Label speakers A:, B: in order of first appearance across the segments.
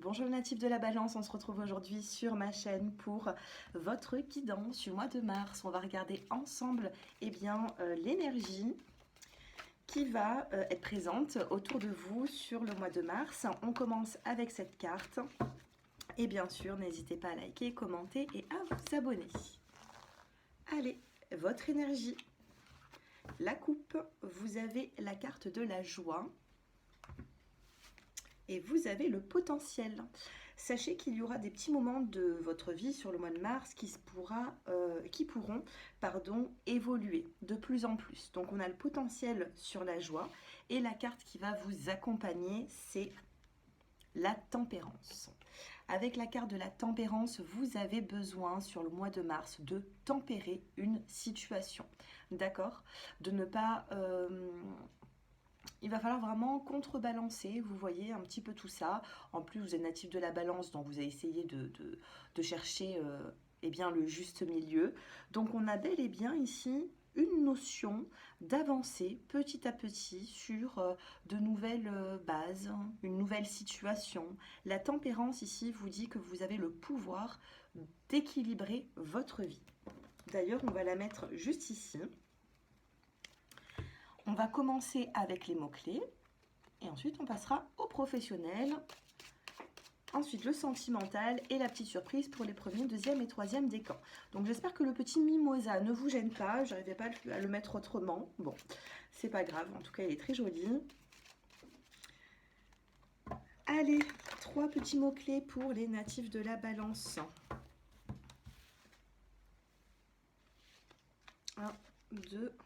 A: Bonjour natifs de la balance, on se retrouve aujourd'hui sur ma chaîne pour votre guidance du mois de mars. On va regarder ensemble l'énergie qui va être présente autour de vous sur le mois de mars. On commence avec cette carte et bien sûr n'hésitez pas à liker, commenter et à vous abonner. Allez, votre énergie. La coupe, vous avez la carte de la joie. Et vous avez le potentiel. Sachez qu'il y aura des petits moments de votre vie sur le mois de mars qui pourront évoluer de plus en plus. Donc on a le potentiel sur la joie et la carte qui va vous accompagner, c'est la tempérance. Avec la carte de la tempérance, vous avez besoin sur le mois de mars de tempérer une situation. D'accord? De ne pas... il va falloir vraiment contrebalancer, vous voyez un petit peu tout ça. En plus, vous êtes natif de la balance, donc vous allez essayer de chercher le juste milieu. Donc on a bel et bien ici une notion d'avancer petit à petit sur de nouvelles bases, une nouvelle situation. La tempérance ici vous dit que vous avez le pouvoir d'équilibrer votre vie. D'ailleurs, on va la mettre juste ici. On va commencer avec les mots-clés et ensuite on passera au professionnel. Ensuite le sentimental et la petite surprise pour les premiers, deuxième et troisième décans. Donc j'espère que le petit mimosa ne vous gêne pas. Je n'arrivais pas à le mettre autrement. Bon, c'est pas grave. En tout cas, il est très joli. Allez, 3 petits mots-clés pour les natifs de la balance. 1, 2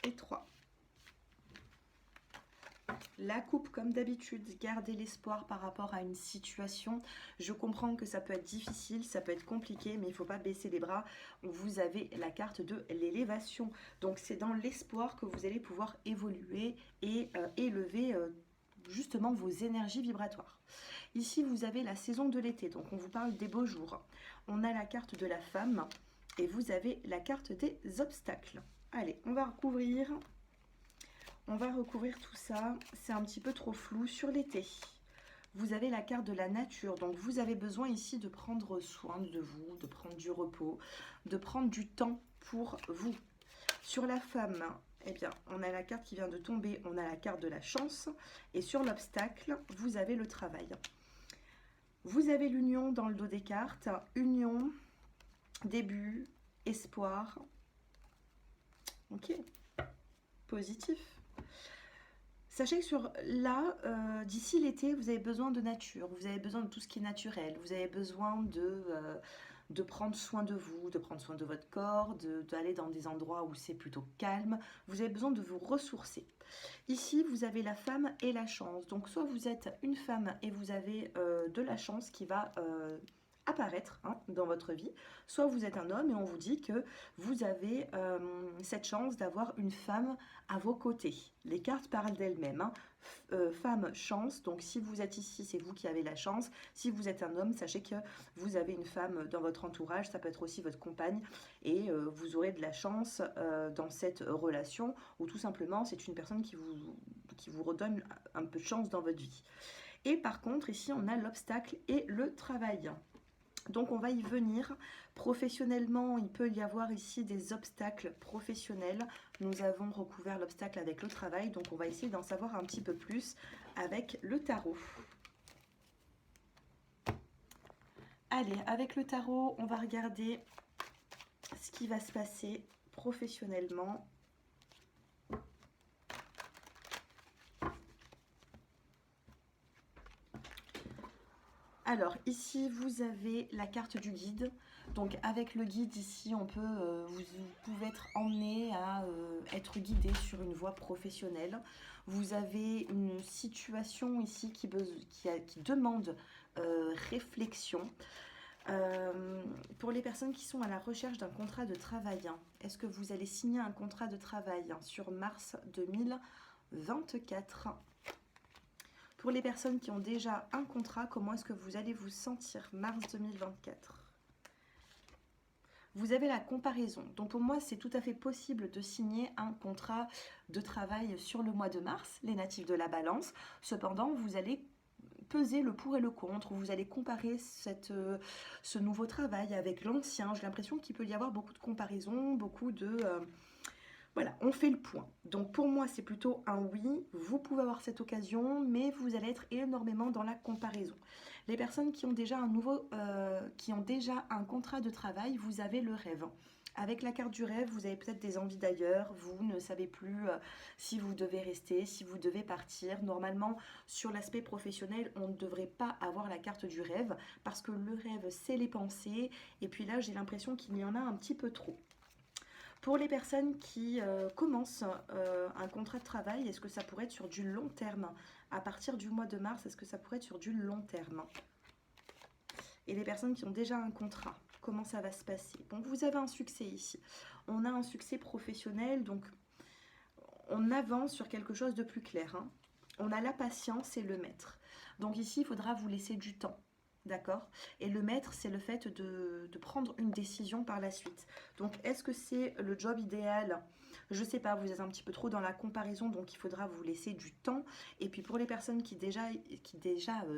A: et 3. La coupe, comme d'habitude, gardez l'espoir par rapport à une situation. Je comprends que ça peut être difficile, ça peut être compliqué, mais il ne faut pas baisser les bras. Vous avez la carte de l'élévation. Donc c'est dans l'espoir que vous allez pouvoir évoluer et élever justement vos énergies vibratoires. Ici, vous avez la saison de l'été, donc on vous parle des beaux jours. On a la carte de la femme et vous avez la carte des obstacles. Allez, on va recouvrir tout ça. C'est un petit peu trop flou sur l'été. Vous avez la carte de la nature, donc vous avez besoin ici de prendre soin de vous, de prendre du repos, de prendre du temps pour vous. Sur la femme, eh bien, on a la carte qui vient de tomber, on a la carte de la chance. Et sur l'obstacle, vous avez le travail. Vous avez l'union dans le dos des cartes. Union, début, espoir. Ok, positif. Sachez que d'ici l'été, vous avez besoin de nature, vous avez besoin de tout ce qui est naturel, vous avez besoin de prendre soin de vous, de prendre soin de votre corps, d'aller dans des endroits où c'est plutôt calme, vous avez besoin de vous ressourcer. Ici, vous avez la femme et la chance, donc soit vous êtes une femme et vous avez de la chance qui va apparaître dans votre vie, soit vous êtes un homme et on vous dit que vous avez cette chance d'avoir une femme à vos côtés. Les cartes parlent d'elles-mêmes. Femme, chance, donc si vous êtes ici, c'est vous qui avez la chance. Si vous êtes un homme, sachez que vous avez une femme dans votre entourage, ça peut être aussi votre compagne, et vous aurez de la chance dans cette relation, ou tout simplement c'est une personne qui vous redonne un peu de chance dans votre vie. Et par contre, ici, on a l'obstacle et le travail. Donc on va y venir. Professionnellement, il peut y avoir ici des obstacles professionnels. Nous avons recouvert l'obstacle avec le travail, donc on va essayer d'en savoir un petit peu plus avec le tarot. Allez, avec le tarot, on va regarder ce qui va se passer professionnellement. Alors ici vous avez la carte du guide. Donc avec le guide ici vous pouvez être emmené à être guidé sur une voie professionnelle. Vous avez une situation ici qui demande réflexion. Pour les personnes qui sont à la recherche d'un contrat de travail, est-ce que vous allez signer un contrat de travail sur mars 2024 ? Pour les personnes qui ont déjà un contrat, comment est-ce que vous allez vous sentir mars 2024 ? Vous avez la comparaison. Donc pour moi, c'est tout à fait possible de signer un contrat de travail sur le mois de mars, les natifs de la balance. Cependant, vous allez peser le pour et le contre, vous allez comparer ce nouveau travail avec l'ancien. J'ai l'impression qu'il peut y avoir beaucoup de comparaisons, beaucoup de... voilà, on fait le point. Donc pour moi, c'est plutôt un oui. Vous pouvez avoir cette occasion, mais vous allez être énormément dans la comparaison. Les personnes qui ont déjà qui ont déjà un contrat de travail, vous avez le rêve. Avec la carte du rêve, vous avez peut-être des envies d'ailleurs, vous ne savez plus si vous devez rester, si vous devez partir. Normalement, sur l'aspect professionnel, on ne devrait pas avoir la carte du rêve parce que le rêve, c'est les pensées. Et puis là, j'ai l'impression qu'il y en a un petit peu trop. Pour les personnes qui commencent un contrat de travail, est-ce que ça pourrait être sur du long terme? À partir du mois de mars, est-ce que ça pourrait être sur du long terme? Et les personnes qui ont déjà un contrat, comment ça va se passer? Bon, vous avez un succès ici. On a un succès professionnel, donc on avance sur quelque chose de plus clair, hein. On a la patience et le maître. Donc ici, il faudra vous laisser du temps. D'accord? Et le maître, c'est le fait de prendre une décision par la suite. Donc, est-ce que c'est le job idéal? Je ne sais pas, vous êtes un petit peu trop dans la comparaison, donc il faudra vous laisser du temps. Et puis, pour les personnes qui déjà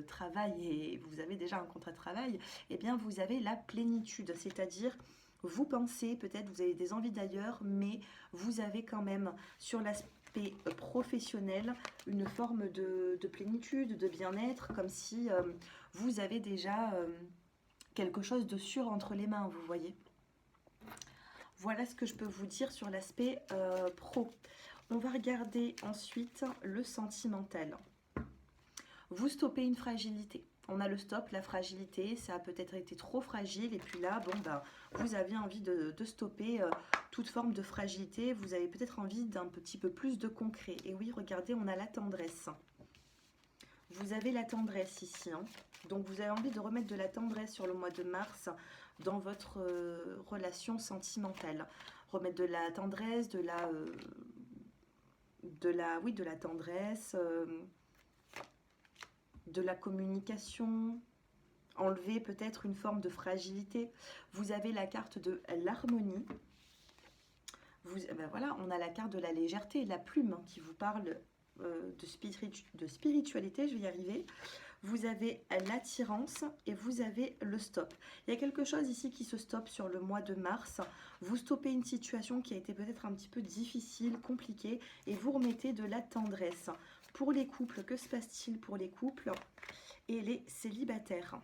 A: travaillent et vous avez déjà un contrat de travail, eh bien, vous avez la plénitude. C'est-à-dire, vous pensez, peut-être vous avez des envies d'ailleurs, mais vous avez quand même sur l'aspect professionnel une forme de plénitude, de bien-être, comme si vous avez déjà quelque chose de sûr entre les mains, vous voyez. Voilà ce que je peux vous dire sur l'aspect pro. On va regarder ensuite le sentimental. Vous stoppez une fragilité. On a le stop, la fragilité, ça a peut-être été trop fragile. Et puis là, bon, ben, vous avez envie de stopper toute forme de fragilité. Vous avez peut-être envie d'un petit peu plus de concret. Et oui, regardez, on a la tendresse. Vous avez la tendresse ici, hein. Donc vous avez envie de remettre de la tendresse sur le mois de mars dans votre relation sentimentale. Remettre de la tendresse, de la tendresse, de la communication, enlever peut-être une forme de fragilité. Vous avez la carte de l'harmonie. Ben voilà, on a la carte de la légèreté, la plume hein, qui vous parle de spiritualité, je vais y arriver. Vous avez l'attirance et vous avez le stop. Il y a quelque chose ici qui se stoppe sur le mois de mars. Vous stoppez une situation qui a été peut-être un petit peu difficile, compliquée, et vous remettez de la tendresse. Pour les couples, que se passe-t-il pour les couples et les célibataires?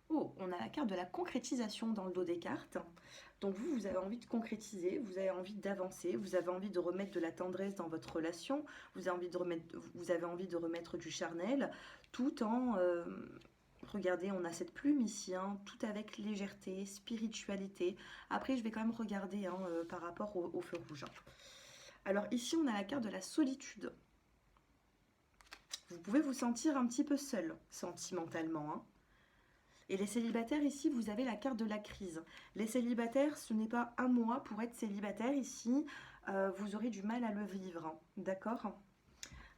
A: Oh, on a la carte de la concrétisation dans le dos des cartes. Donc vous avez envie de concrétiser, vous avez envie d'avancer, vous avez envie de remettre de la tendresse dans votre relation, vous avez envie de remettre du charnel, tout en... regardez, on a cette plume ici, hein, tout avec légèreté, spiritualité. Après, je vais quand même regarder hein, par rapport au feu rouge. Alors ici, on a la carte de la solitude. Vous pouvez vous sentir un petit peu seul, sentimentalement, hein. Et les célibataires, ici, vous avez la carte de la crise. Les célibataires, ce n'est pas un mois pour être célibataire. Ici, vous aurez du mal à le vivre. Hein. D'accord?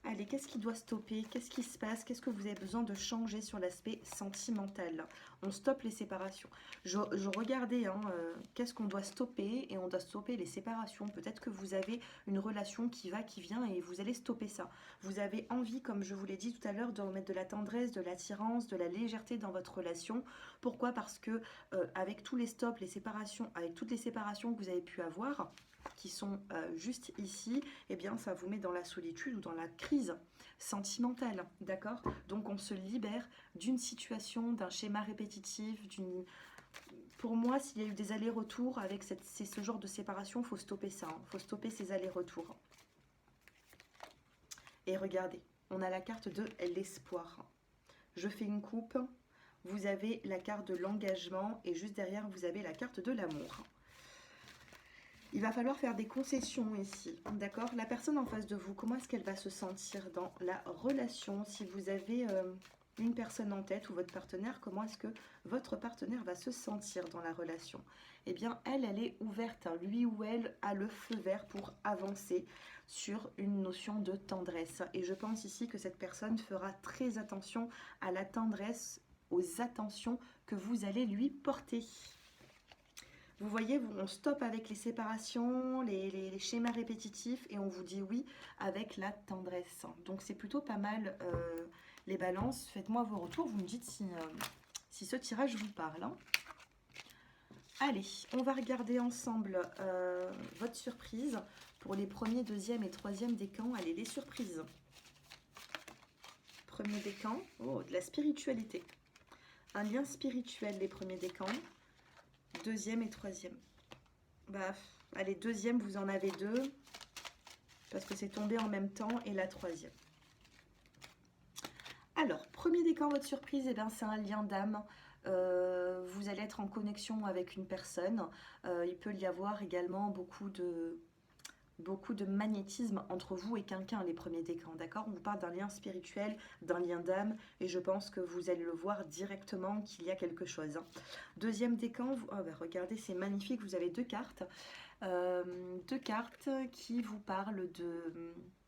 A: Allez, qu'est-ce qui doit stopper? Qu'est-ce qui se passe? Qu'est-ce que vous avez besoin de changer sur l'aspect sentimental? On stoppe les séparations. Je regardais, hein, qu'est-ce qu'on doit stopper? Et on doit stopper les séparations. Peut-être que vous avez une relation qui va, qui vient et vous allez stopper ça. Vous avez envie, comme je vous l'ai dit tout à l'heure, de remettre de la tendresse, de l'attirance, de la légèreté dans votre relation. Pourquoi? Parce que avec tous les stops, les séparations, avec toutes les séparations que vous avez pu avoir, qui sont juste ici, eh bien ça vous met dans la solitude ou dans la crise sentimentale, d'accord? Donc on se libère d'une situation, d'un schéma répétitif, pour moi, s'il y a eu des allers-retours avec ce genre de séparation, il faut stopper ça, hein. Faut stopper ces allers-retours. Et regardez, on a la carte de l'espoir. Je fais une coupe, vous avez la carte de l'engagement et juste derrière, vous avez la carte de l'amour. Il va falloir faire des concessions ici, d'accord? La personne en face de vous, comment est-ce qu'elle va se sentir dans la relation? Si vous avez une personne en tête ou votre partenaire, comment est-ce que votre partenaire va se sentir dans la relation? Eh bien, elle est ouverte, hein. Lui ou elle a le feu vert pour avancer sur une notion de tendresse. Et je pense ici que cette personne fera très attention à la tendresse, aux attentions que vous allez lui porter. Vous voyez, on stoppe avec les séparations, les schémas répétitifs et on vous dit oui avec la tendresse. Donc c'est plutôt pas mal les balances. Faites-moi vos retours, vous me dites si ce tirage vous parle. Hein. Allez, on va regarder ensemble votre surprise pour les premiers, deuxième et troisième décans. Allez, les surprises. Premier décan, oh, de la spiritualité. Un lien spirituel, les premiers décans. Deuxième et troisième. Bah, allez, deuxième, vous en avez deux. Parce que c'est tombé en même temps. Et la troisième. Alors, premier décan, votre surprise, eh bien, c'est un lien d'âme. Vous allez être en connexion avec une personne. Il peut y avoir également beaucoup de magnétisme entre vous et quelqu'un, les premiers décans, d'accord? On vous parle d'un lien spirituel, d'un lien d'âme, et je pense que vous allez le voir directement qu'il y a quelque chose. Hein. Deuxième décan, oh bah regardez, c'est magnifique, vous avez deux cartes qui vous parlent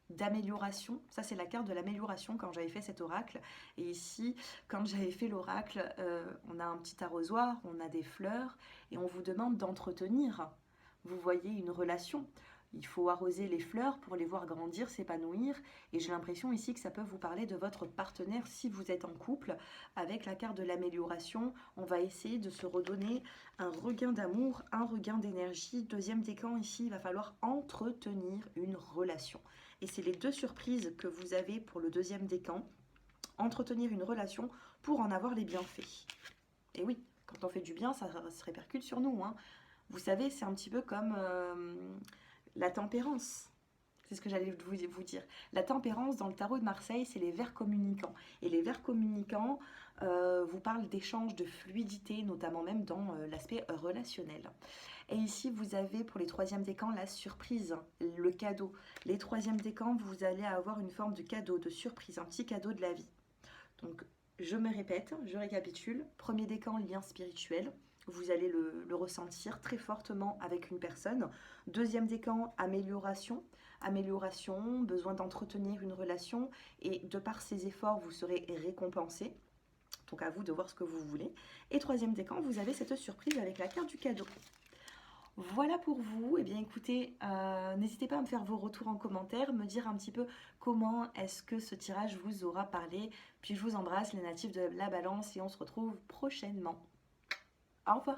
A: d'amélioration. Ça, c'est la carte de l'amélioration quand j'avais fait cet oracle. Et ici, quand j'avais fait l'oracle, on a un petit arrosoir, on a des fleurs, et on vous demande d'entretenir, vous voyez, une relation. Il faut arroser les fleurs pour les voir grandir, s'épanouir. Et j'ai l'impression ici que ça peut vous parler de votre partenaire si vous êtes en couple. Avec la carte de l'amélioration, on va essayer de se redonner un regain d'amour, un regain d'énergie. Deuxième décan ici, il va falloir entretenir une relation. Et c'est les deux surprises que vous avez pour le deuxième décan. Entretenir une relation pour en avoir les bienfaits. Et oui, quand on fait du bien, ça se répercute sur nous. Hein. Vous savez, c'est un petit peu comme... la tempérance, c'est ce que j'allais vous dire. La tempérance dans le tarot de Marseille, c'est les vers communicants. Et les vers communicants vous parlent d'échanges, de fluidité, notamment même dans l'aspect relationnel. Et ici, vous avez pour les troisièmes décans la surprise, le cadeau. Les troisièmes décans, vous allez avoir une forme de cadeau, de surprise, un petit cadeau de la vie. Donc, je me répète, je récapitule. Premier décan, lien spirituel. Vous allez le ressentir très fortement avec une personne. Deuxième décan, amélioration. Amélioration, besoin d'entretenir une relation. Et de par ces efforts, vous serez récompensé. Donc à vous de voir ce que vous voulez. Et troisième décan, vous avez cette surprise avec la carte du cadeau. Voilà pour vous. Eh bien écoutez, n'hésitez pas à me faire vos retours en commentaire, me dire un petit peu comment est-ce que ce tirage vous aura parlé. Puis je vous embrasse les natifs de la balance et on se retrouve prochainement. Au revoir.